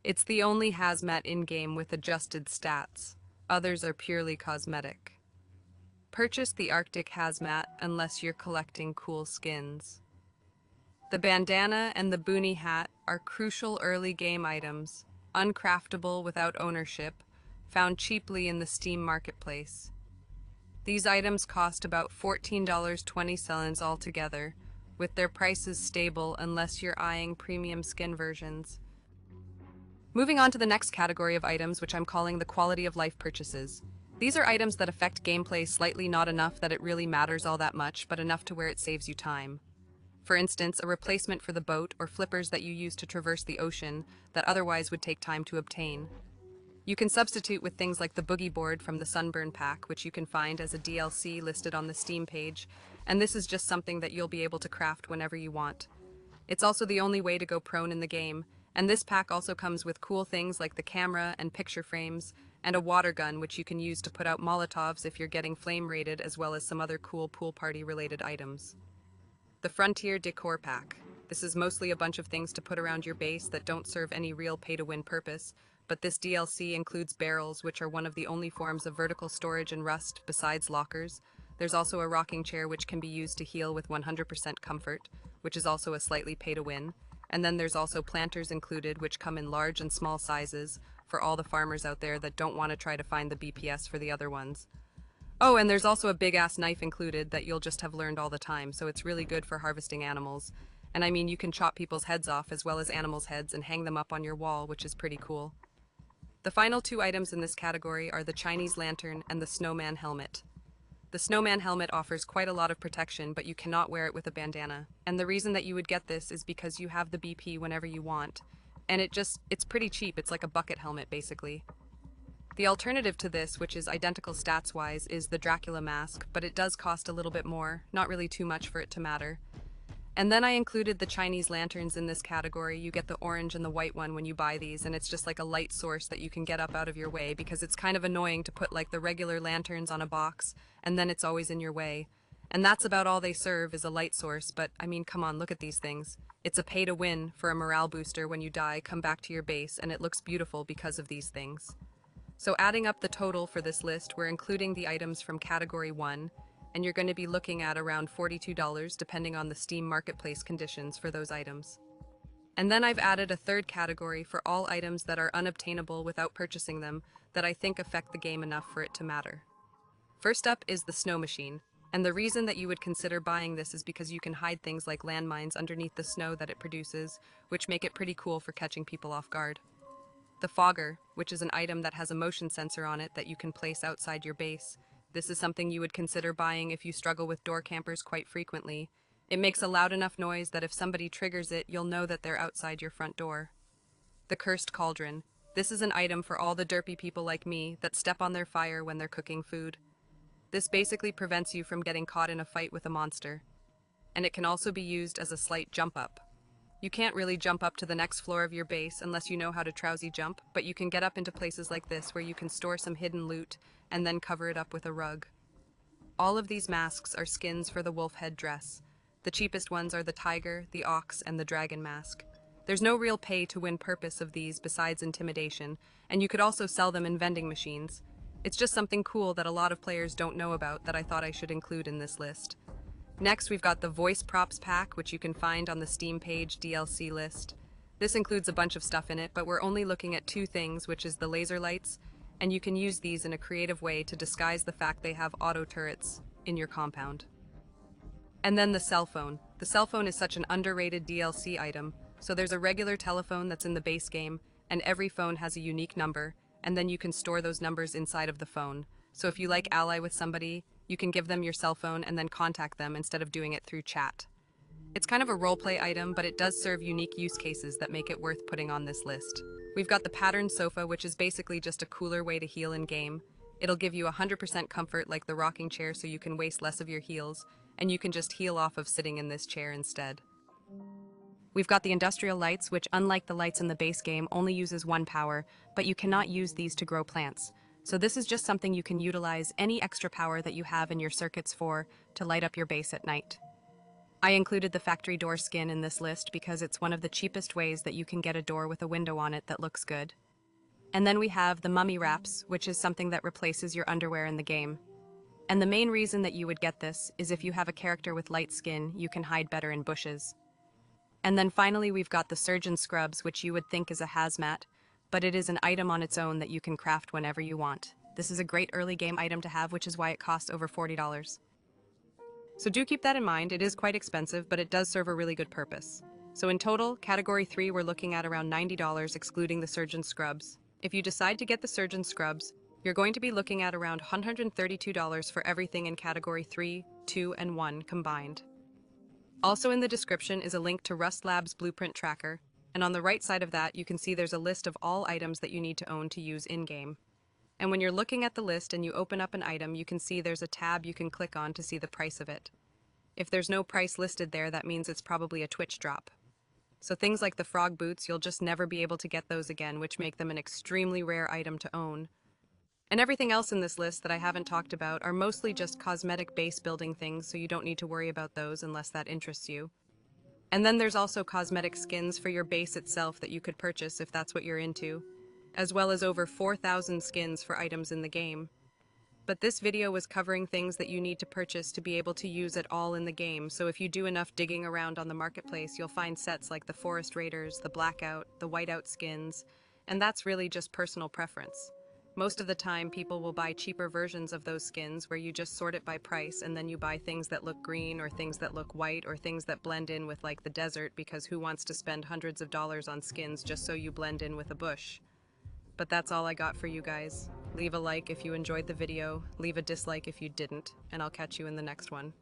It's the only hazmat in-game with adjusted stats. Others are purely cosmetic. Purchase the Arctic Hazmat unless you're collecting cool skins. The bandana and the boonie hat are crucial early game items, uncraftable without ownership, found cheaply in the Steam marketplace. These items cost about $14.20 altogether, with their prices stable unless you're eyeing premium skin versions. Moving on to the next category of items, which I'm calling the quality of life purchases. These are items that affect gameplay slightly, not enough that it really matters all that much, but enough to where it saves you time. For instance, a replacement for the boat or flippers that you use to traverse the ocean that otherwise would take time to obtain. You can substitute with things like the boogie board from the Sunburn pack, which you can find as a DLC listed on the Steam page, and this is just something that you'll be able to craft whenever you want. It's also the only way to go prone in the game, and this pack also comes with cool things like the camera and picture frames, and a water gun which you can use to put out Molotovs if you're getting flame rated, as well as some other cool pool party related items. The Frontier Decor Pack. This is mostly a bunch of things to put around your base that don't serve any real pay-to-win purpose, but this DLC includes barrels, which are one of the only forms of vertical storage in Rust besides lockers. There's also a rocking chair which can be used to heal with 100% comfort, which is also a slightly pay-to-win. And then there's also planters included, which come in large and small sizes for all the farmers out there that don't want to try to find the BPS for the other ones. Oh, and there's also a big-ass knife included that you'll just have learned all the time, so it's really good for harvesting animals. And I mean, you can chop people's heads off as well as animals' heads and hang them up on your wall, which is pretty cool. The final two items in this category are the Chinese lantern and the snowman helmet. The snowman helmet offers quite a lot of protection, but you cannot wear it with a bandana. And the reason that you would get this is because you have the BP whenever you want. And it's pretty cheap. It's like a bucket helmet, basically. The alternative to this, which is identical stats-wise, is the Dracula mask, but it does cost a little bit more, not really too much for it to matter. And then I included the Chinese lanterns in this category. You get the orange and the white one when you buy these, and it's just like a light source that you can get up out of your way, because it's kind of annoying to put like the regular lanterns on a box, and then it's always in your way. And that's about all they serve, is a light source, but I mean, come on, look at these things. It's a pay to win for a morale booster. When you die, come back to your base, and it looks beautiful because of these things. So adding up the total for this list, we're including the items from Category 1, and you're going to be looking at around $42 depending on the Steam Marketplace conditions for those items. And then I've added a third category for all items that are unobtainable without purchasing them that I think affect the game enough for it to matter. First up is the snow machine, and the reason that you would consider buying this is because you can hide things like landmines underneath the snow that it produces, which make it pretty cool for catching people off guard. The fogger, which is an item that has a motion sensor on it that you can place outside your base. This is something you would consider buying if you struggle with door campers quite frequently. It makes a loud enough noise that if somebody triggers it, you'll know that they're outside your front door. The cursed cauldron. This is an item for all the derpy people like me that step on their fire when they're cooking food. This basically prevents you from getting caught in a fight with a monster. And it can also be used as a slight jump up. You can't really jump up to the next floor of your base unless you know how to Trowsy jump, but you can get up into places like this where you can store some hidden loot and then cover it up with a rug. All of these masks are skins for the wolf head dress. The cheapest ones are the tiger, the ox, and the dragon mask. There's no real pay-to-win purpose of these besides intimidation, and you could also sell them in vending machines. It's just something cool that a lot of players don't know about that I thought I should include in this list. Next, we've got the Voice Props pack, which you can find on the Steam page DLC list. This includes a bunch of stuff in it, but we're only looking at two things, which is the laser lights, and you can use these in a creative way to disguise the fact they have auto turrets in your compound. And then the cell phone. The cell phone is such an underrated DLC item, so there's a regular telephone that's in the base game, and every phone has a unique number, and then you can store those numbers inside of the phone. So if you like ally with somebody, you can give them your cell phone and then contact them instead of doing it through chat. It's kind of a roleplay item, but it does serve unique use cases that make it worth putting on this list. We've got the patterned sofa, which is basically just a cooler way to heal in-game. It'll give you 100% comfort like the rocking chair, so you can waste less of your heals, and you can just heal off of sitting in this chair instead. We've got the industrial lights, which unlike the lights in the base game, only uses one power, but you cannot use these to grow plants. So this is just something you can utilize any extra power that you have in your circuits for to light up your base at night. I included the factory door skin in this list because it's one of the cheapest ways that you can get a door with a window on it that looks good. And then we have the mummy wraps, which is something that replaces your underwear in the game. And the main reason that you would get this is if you have a character with light skin, you can hide better in bushes. And then finally we've got the surgeon scrubs, which you would think is a hazmat, but it is an item on its own that you can craft whenever you want. This is a great early game item to have, which is why it costs over $40. So do keep that in mind. It is quite expensive, but it does serve a really good purpose. So in total, category 3, we're looking at around $90 excluding the surgeon scrubs. If you decide to get the surgeon scrubs, you're going to be looking at around $132 for everything in category 3, 2, and 1 combined. Also in the description is a link to Rust Labs Blueprint Tracker, and on the right side of that you can see there's a list of all items that you need to own to use in-game. And when you're looking at the list and you open up an item, you can see there's a tab you can click on to see the price of it. If there's no price listed there, that means it's probably a Twitch drop. So things like the frog boots, you'll just never be able to get those again, which make them an extremely rare item to own. And everything else in this list that I haven't talked about are mostly just cosmetic base building things, so you don't need to worry about those unless that interests you. And then there's also cosmetic skins for your base itself that you could purchase if that's what you're into, as well as over 4,000 skins for items in the game. But this video was covering things that you need to purchase to be able to use it all in the game, so if you do enough digging around on the marketplace, you'll find sets like the Forest Raiders, the Blackout, the Whiteout skins, and that's really just personal preference. Most of the time, people will buy cheaper versions of those skins where you just sort it by price and then you buy things that look green or things that look white or things that blend in with like the desert, because who wants to spend hundreds of dollars on skins just so you blend in with a bush? But that's all I got for you guys. Leave a like if you enjoyed the video, leave a dislike if you didn't, and I'll catch you in the next one.